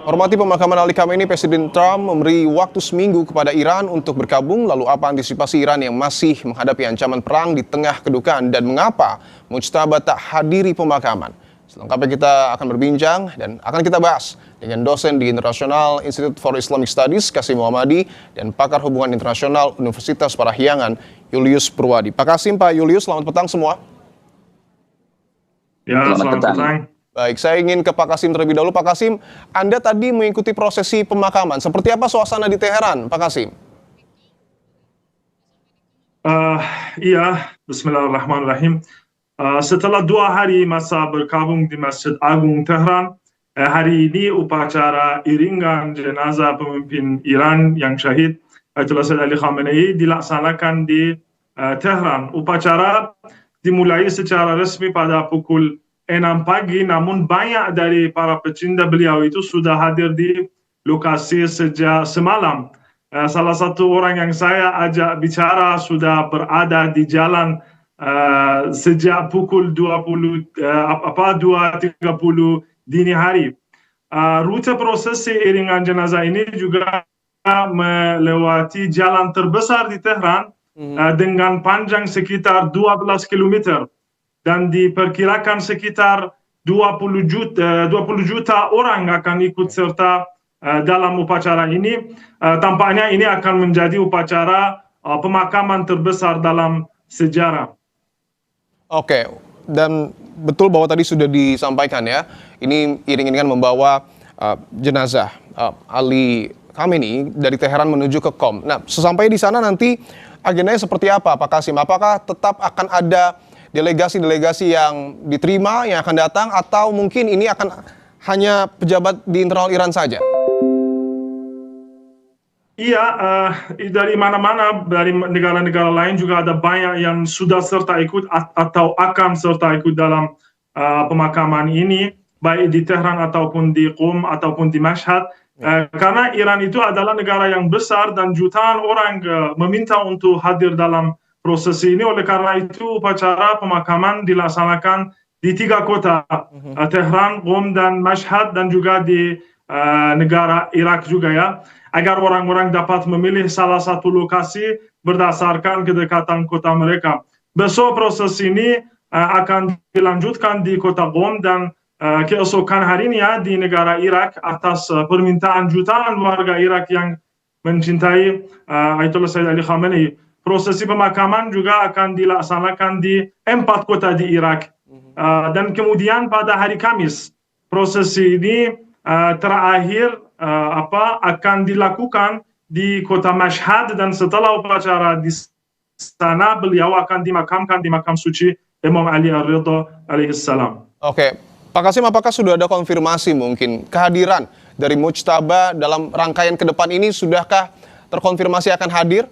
Hormati pemakaman Ali Khamenei, Presiden Trump memberi waktu seminggu kepada Iran untuk bergabung. Lalu apa antisipasi Iran yang masih menghadapi ancaman perang di tengah kedukaan, dan mengapa Mujtaba tak hadiri pemakaman? Selengkapnya kita akan berbincang dan akan kita bahas dengan dosen di International Institute for Islamic Studies Qasim Muhammadi dan pakar hubungan internasional Universitas Parahyangan Julius Purwadi. Pak Qasim, Pak Julius, selamat petang semua. Ya, selamat petang. Baik, saya ingin ke Pak Qasim terlebih dahulu. Pak Qasim, Anda tadi mengikuti prosesi pemakaman. Seperti apa suasana di Teheran, Pak Qasim? Iya, Bismillahirrahmanirrahim. Setelah 2 hari masa berkabung di Masjid Agung Tehran, hari ini upacara iringan jenazah pemimpin Iran yang syahid Ayatollah Sayyid Ali Khamenei dilaksanakan di Tehran. Upacara dimulai secara resmi pada pukul 6 pagi, namun banyak dari para pecinta beliau itu sudah hadir di lokasi sejak semalam. Salah satu orang yang saya ajak bicara sudah berada di jalan sejak pukul 2.30 dini hari. Rute prosesi iringan jenazah ini juga melewati jalan terbesar di Tehran dengan panjang sekitar 12 km. Dan diperkirakan sekitar 20 juta orang akan ikut serta dalam upacara ini. Tampaknya ini akan menjadi upacara pemakaman terbesar dalam sejarah. Oke, dan betul bahwa tadi sudah disampaikan ya, ini iring-iringan membawa jenazah Ali Khamenei dari Teheran menuju ke Qom. Nah, sesampai di sana nanti agendanya seperti apa, Pak Qasim? Apakah tetap akan ada delegasi-delegasi yang diterima yang akan datang, atau mungkin ini akan hanya pejabat di internal Iran saja? Iya, dari mana-mana, dari negara-negara lain juga ada banyak yang sudah serta ikut atau akan serta ikut dalam pemakaman ini, baik di Tehran ataupun di Qom ataupun di Mashhad. Karena Iran itu adalah negara yang besar dan jutaan orang meminta untuk hadir dalam prosesi ini. Oleh karena itu upacara pemakaman dilaksanakan di 3 kota, Tehran, Qom dan Mashhad, dan juga di negara Irak juga ya, agar orang-orang dapat memilih salah satu lokasi berdasarkan kedekatan kota mereka. Besok proses ini akan dilanjutkan di kota Qom, dan keesokan harinya di negara Irak atas permintaan jutaan warga Irak yang mencintai Ayatollah Sayyid Ali Khamenei. Prosesi pemakaman juga akan dilaksanakan di 4 kota di Irak. Dan kemudian pada hari Kamis, prosesi ini terakhir akan dilakukan di kota Mashhad, dan setelah upacara di sana beliau akan dimakamkan di makam suci Imam Ali Ar-Ridha alaihissalam. Oke, Pak Qasim, apakah sudah ada konfirmasi mungkin kehadiran dari Mujtaba dalam rangkaian ke depan ini? Sudahkah terkonfirmasi akan hadir?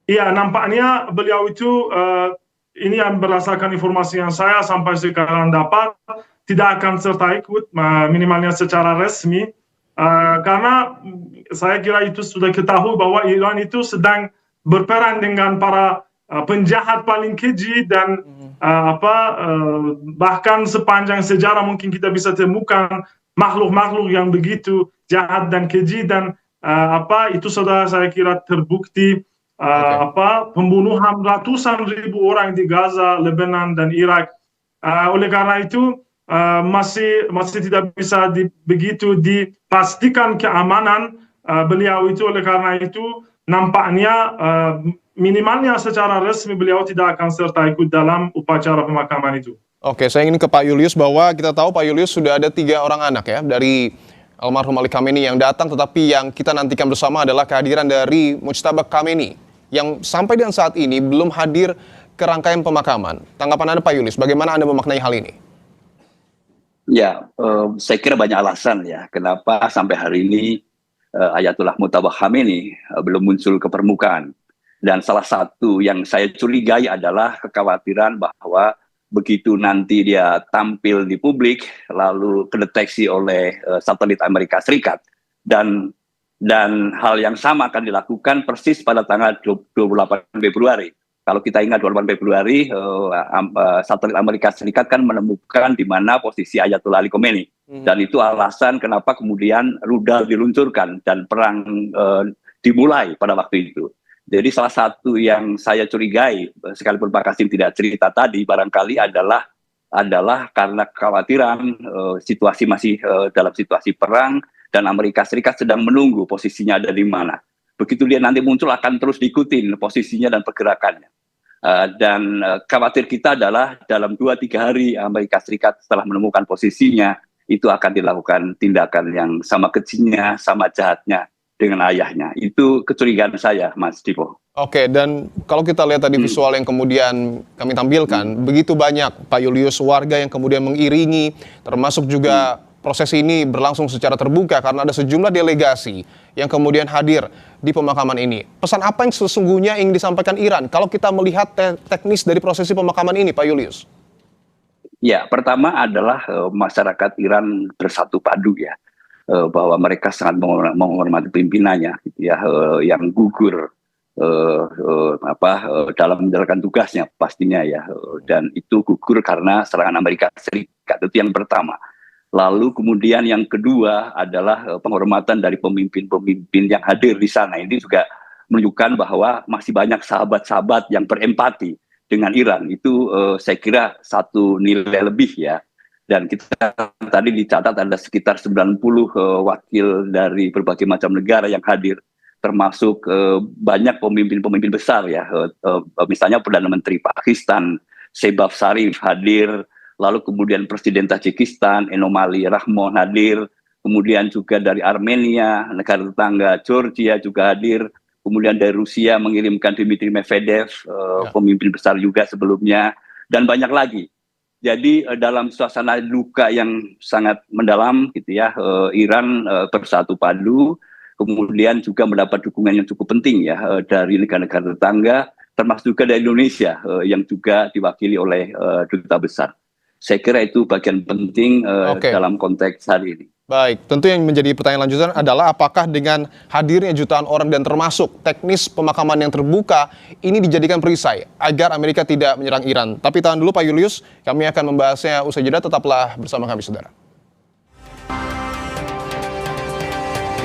Iya, nampaknya beliau itu, ini yang berdasarkan informasi yang saya sampai sekarang dapat, tidak akan serta ikut, minimalnya secara resmi, karena saya kira itu sudah ketahui bahwa Iran itu sedang berperang dengan para penjahat paling keji, dan bahkan sepanjang sejarah mungkin kita bisa temukan makhluk-makhluk yang begitu jahat dan keji, dan itu sudah saya kira terbukti. Pembunuhan ratusan ribu orang di Gaza, Lebanon, dan Irak. Oleh karena itu masih tidak bisa begitu dipastikan keamanan beliau itu. Oleh karena itu nampaknya minimalnya secara resmi beliau tidak akan serta ikut dalam upacara pemakaman itu. Oke, saya ingin ke Pak Julius, bahwa kita tahu Pak Julius sudah ada 3 orang anak ya dari almarhum Ali Khamenei yang datang, tetapi yang kita nantikan bersama adalah kehadiran dari Mujtaba Khamenei yang sampai dengan saat ini belum hadir ke rangkaian pemakaman. Tanggapan Anda, Pak Julius, bagaimana Anda memaknai hal ini? Ya, saya kira banyak alasan ya kenapa sampai hari ini Ayatollah Mujtaba Khamenei belum muncul ke permukaan. Dan salah satu yang saya curigai adalah kekhawatiran bahwa begitu nanti dia tampil di publik, lalu kedeteksi oleh satelit Amerika Serikat, dan hal yang sama akan dilakukan persis pada tanggal 28 Februari. Kalau kita ingat 28 Februari, satelit Amerika Serikat kan menemukan di mana posisi Ayatollah Ali Khomeini. Dan itu alasan kenapa kemudian rudal diluncurkan dan perang dimulai pada waktu itu. Jadi salah satu yang saya curigai, sekalipun Pak Kasim tidak cerita tadi, barangkali adalah karena kekhawatiran situasi masih dalam situasi perang dan Amerika Serikat sedang menunggu posisinya ada di mana. Begitu dia nanti muncul akan terus diikutin posisinya dan pergerakannya. Dan khawatir kita adalah dalam 2-3 hari Amerika Serikat setelah menemukan posisinya, itu akan dilakukan tindakan yang sama kecilnya, sama jahatnya dengan ayahnya. Itu kecurigaan saya, Mas Dipo. Oke, dan kalau kita lihat tadi visual yang kemudian kami tampilkan, begitu banyak, Pak Julius, warga yang kemudian mengiringi, termasuk juga proses ini berlangsung secara terbuka karena ada sejumlah delegasi yang kemudian hadir di pemakaman ini. Pesan apa yang sesungguhnya ingin disampaikan Iran kalau kita melihat teknis dari prosesi pemakaman ini, Pak Julius? Ya, pertama adalah masyarakat Iran bersatu padu ya, bahwa mereka sangat menghormati pimpinannya, gitu ya, yang gugur dalam menjalankan tugasnya pastinya ya, dan itu gugur karena serangan Amerika Serikat. Itu yang pertama. Lalu kemudian yang kedua adalah penghormatan dari pemimpin-pemimpin yang hadir di sana. Ini juga menunjukkan bahwa masih banyak sahabat-sahabat yang berempati dengan Iran. Itu saya kira satu nilai lebih ya. Dan kita tadi dicatat ada sekitar 90 wakil dari berbagai macam negara yang hadir, termasuk banyak pemimpin-pemimpin besar ya. Misalnya Perdana Menteri Pakistan, Shehbaz Sharif hadir. Lalu kemudian Presiden Tajikistan, Emomali Rahmon hadir, kemudian juga dari Armenia, negara tetangga Georgia juga hadir, kemudian dari Rusia mengirimkan Dmitry Medvedev, pemimpin besar juga sebelumnya, dan banyak lagi. Jadi dalam suasana duka yang sangat mendalam, gitu ya, Iran bersatu padu, kemudian juga mendapat dukungan yang cukup penting ya dari negara-negara tetangga, termasuk juga dari Indonesia yang juga diwakili oleh duta besar. Saya kira itu bagian penting dalam konteks hari ini. Baik, tentu yang menjadi pertanyaan lanjutan adalah apakah dengan hadirnya jutaan orang dan termasuk teknis pemakaman yang terbuka ini dijadikan perisai agar Amerika tidak menyerang Iran. Tapi tahan dulu Pak Julius, kami akan membahasnya usai jeda, tetaplah bersama kami saudara.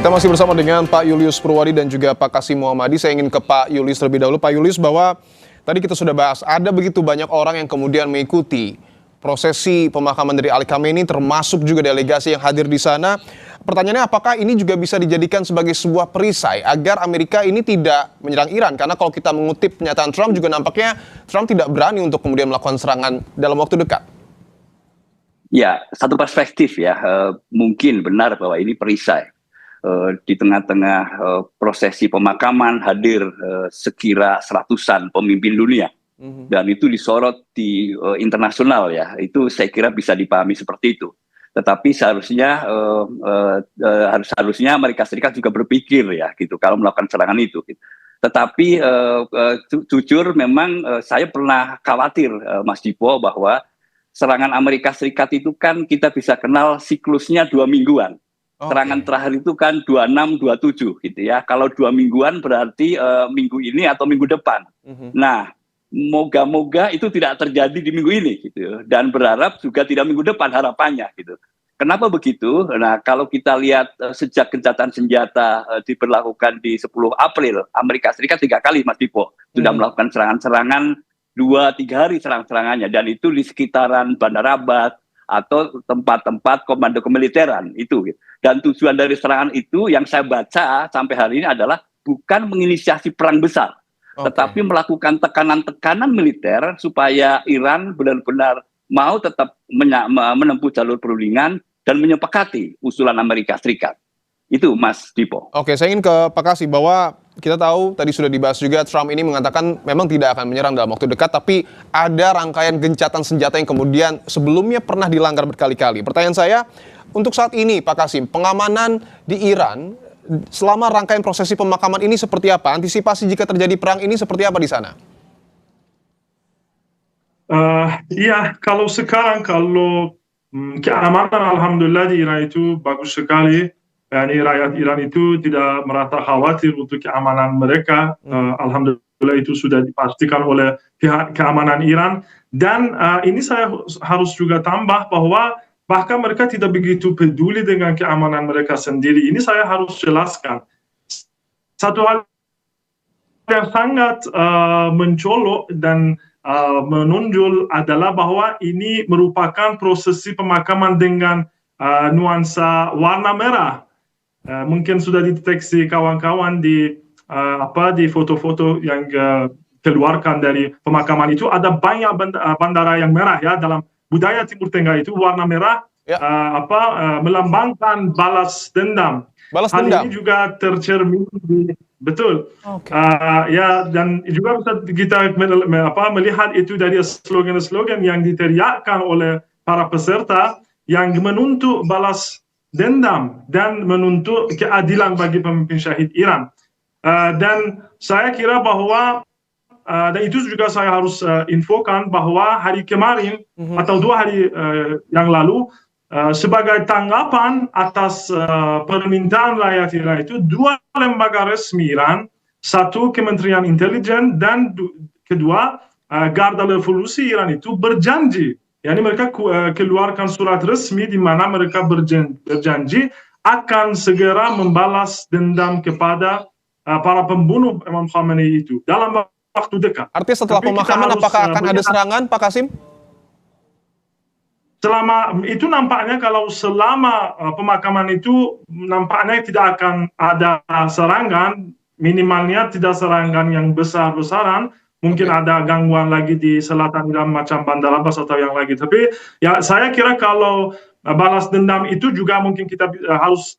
Kita masih bersama dengan Pak Julius Purwadi dan juga Pak Kasim Muhammadi. Saya ingin ke Pak Julius terlebih dahulu. Pak Julius, bahwa tadi kita sudah bahas ada begitu banyak orang yang kemudian mengikuti prosesi pemakaman dari Ali Khamenei, termasuk juga delegasi yang hadir di sana. Pertanyaannya, apakah ini juga bisa dijadikan sebagai sebuah perisai agar Amerika ini tidak menyerang Iran? Karena kalau kita mengutip pernyataan Trump juga nampaknya Trump tidak berani untuk kemudian melakukan serangan dalam waktu dekat. Ya, satu perspektif ya, mungkin benar bahwa ini perisai. Di tengah-tengah prosesi pemakaman hadir sekira 100-an pemimpin dunia. Dan itu disorot di internasional ya, itu saya kira bisa dipahami seperti itu. Tetapi seharusnya harusnya Amerika Serikat juga berpikir ya gitu kalau melakukan serangan itu. Gitu. Tetapi jujur memang saya pernah khawatir Mas Dipo bahwa serangan Amerika Serikat itu kan kita bisa kenal siklusnya 2 mingguan. Serangan terakhir itu kan 26-27 gitu ya. Kalau 2 mingguan berarti minggu ini atau minggu depan. Nah, moga-moga itu tidak terjadi di minggu ini gitu, dan berharap juga tidak minggu depan harapannya gitu. Kenapa begitu? Nah, kalau kita lihat sejak gencatan senjata diberlakukan di 10 April, Amerika Serikat 3 kali Mas Dipo sudah melakukan serangan-serangan 2-3 hari serang-serangannya, dan itu di sekitaran Bandar Abbas atau tempat-tempat komando kemiliteran itu. Gitu. Dan tujuan dari serangan itu yang saya baca sampai hari ini adalah bukan menginisiasi perang besar. Tetapi melakukan tekanan-tekanan militer supaya Iran benar-benar mau tetap menempuh jalur perundingan dan menyepakati usulan Amerika Serikat. Itu Mas Dipo. Oke, saya ingin ke Pak Kasim bahwa kita tahu tadi sudah dibahas juga Trump ini mengatakan memang tidak akan menyerang dalam waktu dekat, tapi ada rangkaian gencatan senjata yang kemudian sebelumnya pernah dilanggar berkali-kali. Pertanyaan saya, untuk saat ini Pak Kasim, pengamanan di Iran selama rangkaian prosesi pemakaman ini seperti apa? Antisipasi jika terjadi perang ini seperti apa di sana? Iya, kalau sekarang keamanan alhamdulillah di Iran itu bagus sekali. Yani rakyat Iran itu tidak merasa khawatir untuk keamanan mereka. Alhamdulillah itu sudah dipastikan oleh pihak keamanan Iran. Dan ini saya harus juga tambah bahwa bahkan mereka tidak begitu peduli dengan keamanan mereka sendiri. Ini saya harus jelaskan. Satu hal yang sangat mencolok dan menonjol adalah bahwa ini merupakan prosesi pemakaman dengan nuansa warna merah. Mungkin sudah dideteksi kawan-kawan di foto-foto yang keluarkan dari pemakaman itu, ada banyak bandara yang merah ya. Dalam budaya Timur Tengah itu warna merah Ya. melambangkan balas dendam. Balas Hal dendam. ini juga tercermin di betul. Oke. Ya, dan juga bisa kita melihat itu dari slogan-slogan yang diteriakkan oleh para peserta yang menuntut balas dendam dan menuntut keadilan bagi pemimpin syahid Iran. Dan saya kira bahwa dan itu juga saya harus infokan bahwa hari kemarin atau 2 hari yang lalu, sebagai tanggapan atas permintaan rakyat Iran itu, 2 lembaga resmi Iran, 1 Kementerian Intelijen dan 2 Garda Revolusi Iran itu berjanji, yakni mereka keluarkan surat resmi di mana mereka berjanji akan segera membalas dendam kepada para pembunuh Imam Khamenei itu dalam waktu dekat. Artinya setelah Tapi kita pemakaman harus apakah akan ada melihat serangan, Pak Kasim? selama itu nampaknya, kalau selama pemakaman itu nampaknya tidak akan ada serangan, minimalnya tidak serangan yang besar-besaran. Mungkin ada gangguan lagi di selatan Iran macam Bandar Abbas atau yang lagi. Tapi ya saya kira kalau balas dendam itu juga mungkin kita harus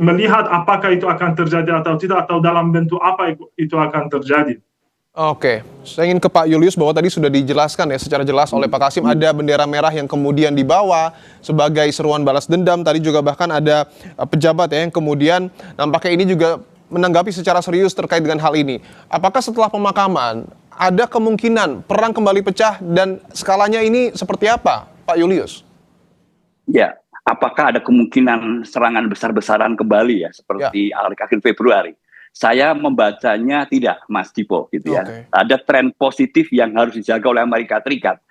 melihat apakah itu akan terjadi atau tidak, atau dalam bentuk apa itu akan terjadi. Oke, saya ingin ke Pak Julius bahwa tadi sudah dijelaskan ya secara jelas oleh Pak Kasim, ada bendera merah yang kemudian dibawa sebagai seruan balas dendam. Tadi juga bahkan ada pejabat ya yang kemudian nampaknya ini juga menanggapi secara serius terkait dengan hal ini. Apakah setelah pemakaman ada kemungkinan perang kembali pecah dan skalanya ini seperti apa, Pak Julius? Ya, apakah ada kemungkinan serangan besar-besaran kembali ya seperti akhir Februari? Saya membacanya tidak, Mas Dipo, gitu ya. Oke. Ada tren positif yang harus dijaga oleh Amerika Serikat.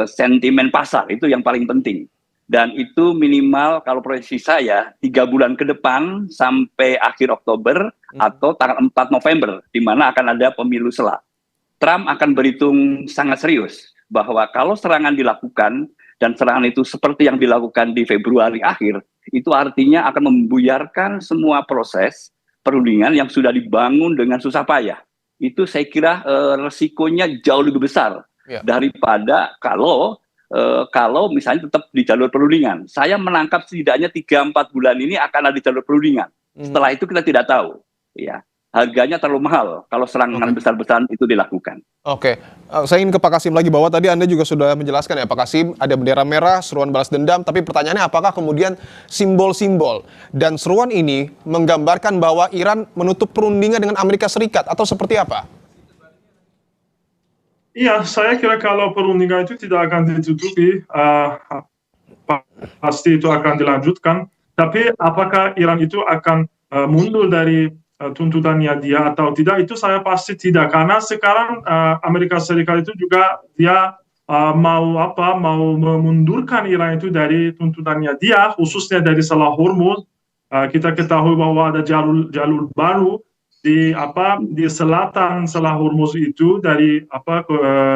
Sentimen pasar itu yang paling penting. Dan itu minimal kalau proyeksi saya 3 bulan ke depan sampai akhir Oktober atau tanggal 4 November, di mana akan ada pemilu sela. Trump akan berhitung sangat serius bahwa kalau serangan dilakukan, dan serangan itu seperti yang dilakukan di Februari akhir, itu artinya akan membuyarkan semua proses perundingan yang sudah dibangun dengan susah payah. Itu saya kira resikonya jauh lebih besar daripada kalau misalnya tetap di jalur perundingan. Saya menangkap setidaknya 3-4 bulan ini akan ada di jalur perundingan. Setelah itu kita tidak tahu. Ya, harganya terlalu mahal kalau serangan besar-besaran itu dilakukan. Oke, saya ingin ke Pak Kasim lagi bahwa tadi Anda juga sudah menjelaskan ya Pak Kasim, ada bendera merah, seruan balas dendam, tapi pertanyaannya apakah kemudian simbol-simbol dan seruan ini menggambarkan bahwa Iran menutup perundingan dengan Amerika Serikat atau seperti apa? Iya, saya kira kalau perundingan itu tidak akan ditutupi, pasti itu akan dilanjutkan. Tapi apakah Iran itu akan mundur dari tuntutannya dia atau tidak, itu saya pasti tidak, karena sekarang Amerika Serikat itu juga dia mau memundurkan Iran itu dari tuntutannya dia, khususnya dari Selat Hormuz. Kita ketahui bahwa ada jalur baru di selatan Selat Hormuz itu dari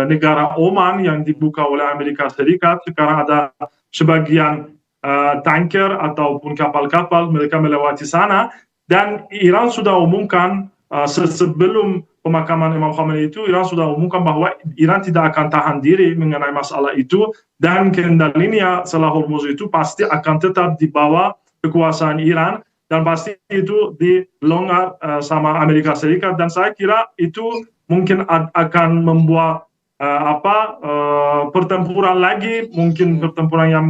negara Oman yang dibuka oleh Amerika Serikat. Sekarang ada sebagian tanker ataupun kapal-kapal mereka melewati sana. Dan Iran sudah umumkan sebelum pemakaman Imam Khamenei itu, Iran sudah umumkan bahwa Iran tidak akan tahan diri mengenai masalah itu, dan kendalinya Selat Hormuz itu pasti akan tetap di bawah kekuasaan Iran, dan pasti itu dilonggar sama Amerika Serikat. Dan saya kira itu mungkin akan membuat pertempuran lagi, mungkin pertempuran yang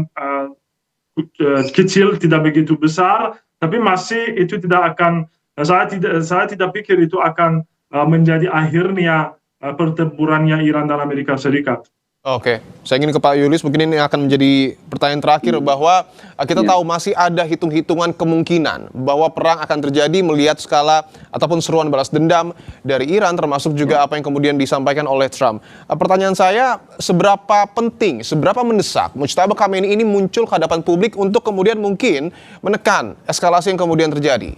kecil, tidak begitu besar, tapi masih itu tidak akan, saya tidak pikir itu akan menjadi akhirnya pertempurannya Iran dan Amerika Serikat. Oke, saya ingin ke Pak Julius, mungkin ini akan menjadi pertanyaan terakhir bahwa kita tahu masih ada hitung-hitungan kemungkinan bahwa perang akan terjadi melihat skala ataupun seruan balas dendam dari Iran, termasuk juga apa yang kemudian disampaikan oleh Trump. Pertanyaan saya, seberapa penting, seberapa mendesak Mujtaba Khamenei ini muncul ke hadapan publik untuk kemudian mungkin menekan eskalasi yang kemudian terjadi?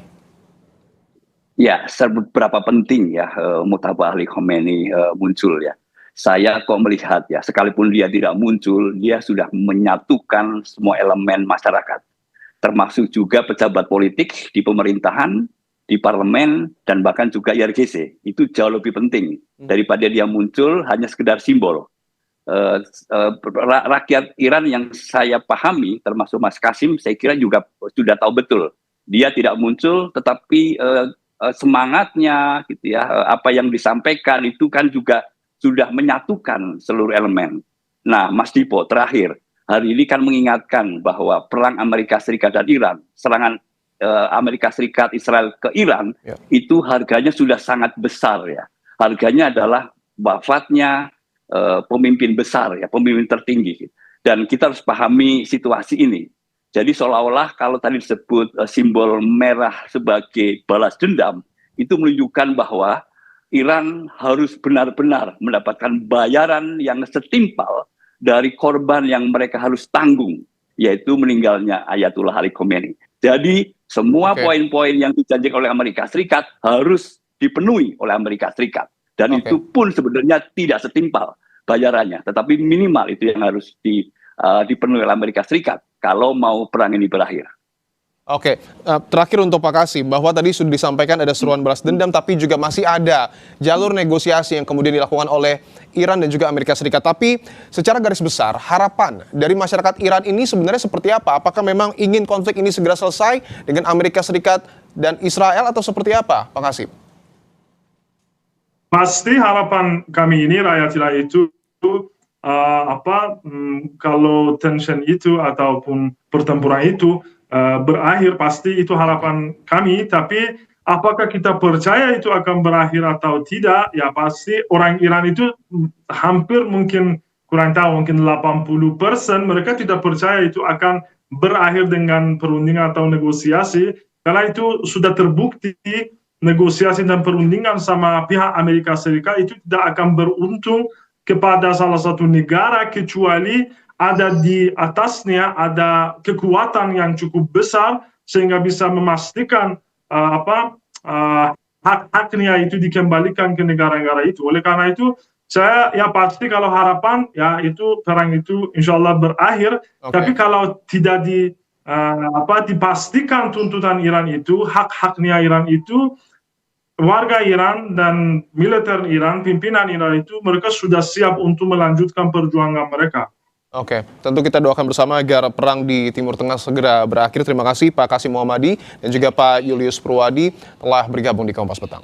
Ya, seberapa penting ya Mujtaba Ali Khomeini muncul ya. Saya kok melihat ya, sekalipun dia tidak muncul, dia sudah menyatukan semua elemen masyarakat, termasuk juga pejabat politik di pemerintahan, di parlemen, dan bahkan juga IRGC. Itu jauh lebih penting daripada dia muncul hanya sekedar simbol. Rakyat Iran yang saya pahami, termasuk Mas Kasim, saya kira juga sudah tahu betul. Dia tidak muncul, tetapi semangatnya, gitu ya, apa yang disampaikan itu kan juga sudah menyatukan seluruh elemen. Nah, Mas Dipo, terakhir, hari ini kan mengingatkan bahwa perang Amerika Serikat dan Iran, serangan Amerika Serikat Israel ke Iran, itu harganya sudah sangat besar ya. Harganya adalah wafatnya pemimpin besar ya, pemimpin tertinggi. Dan kita harus pahami situasi ini. Jadi seolah-olah kalau tadi disebut simbol merah sebagai balas dendam, itu menunjukkan bahwa Iran harus benar-benar mendapatkan bayaran yang setimpal dari korban yang mereka harus tanggung, yaitu meninggalnya Ayatullah Ali Khomeini. Jadi semua poin-poin yang dijanjikan oleh Amerika Serikat harus dipenuhi oleh Amerika Serikat. Dan itu pun sebenarnya tidak setimpal bayarannya, tetapi minimal itu yang harus dipenuhi oleh Amerika Serikat kalau mau perang ini berakhir. Oke, terakhir untuk Pak Kasim, bahwa tadi sudah disampaikan ada seruan balas dendam, tapi juga masih ada jalur negosiasi yang kemudian dilakukan oleh Iran dan juga Amerika Serikat. Tapi secara garis besar, harapan dari masyarakat Iran ini sebenarnya seperti apa? Apakah memang ingin konflik ini segera selesai dengan Amerika Serikat dan Israel atau seperti apa, Pak Kasim? Pasti harapan kami ini rakyat itu kalau tension itu ataupun pertempuran itu berakhir, pasti itu harapan kami. Tapi apakah kita percaya itu akan berakhir atau tidak, ya pasti orang Iran itu hampir mungkin kurang tahu, mungkin 80% mereka tidak percaya itu akan berakhir dengan perundingan atau negosiasi, karena itu sudah terbukti negosiasi dan perundingan sama pihak Amerika Serikat itu tidak akan beruntung kepada salah satu negara, kecuali ada di atasnya ada kekuatan yang cukup besar sehingga bisa memastikan hak-haknya itu dikembalikan ke negara-negara itu. Oleh karena itu saya ya pasti kalau harapan ya itu perang itu insya Allah berakhir. Tapi kalau tidak dipastikan tuntutan Iran itu, hak-haknya Iran itu, warga Iran dan militer Iran, pimpinan Iran itu mereka sudah siap untuk melanjutkan perjuangan mereka. Oke, tentu kita doakan bersama agar perang di Timur Tengah segera berakhir. Terima kasih Pak Kasim Muhammadi dan juga Pak Julius Purwadi telah bergabung di Kompas Petang.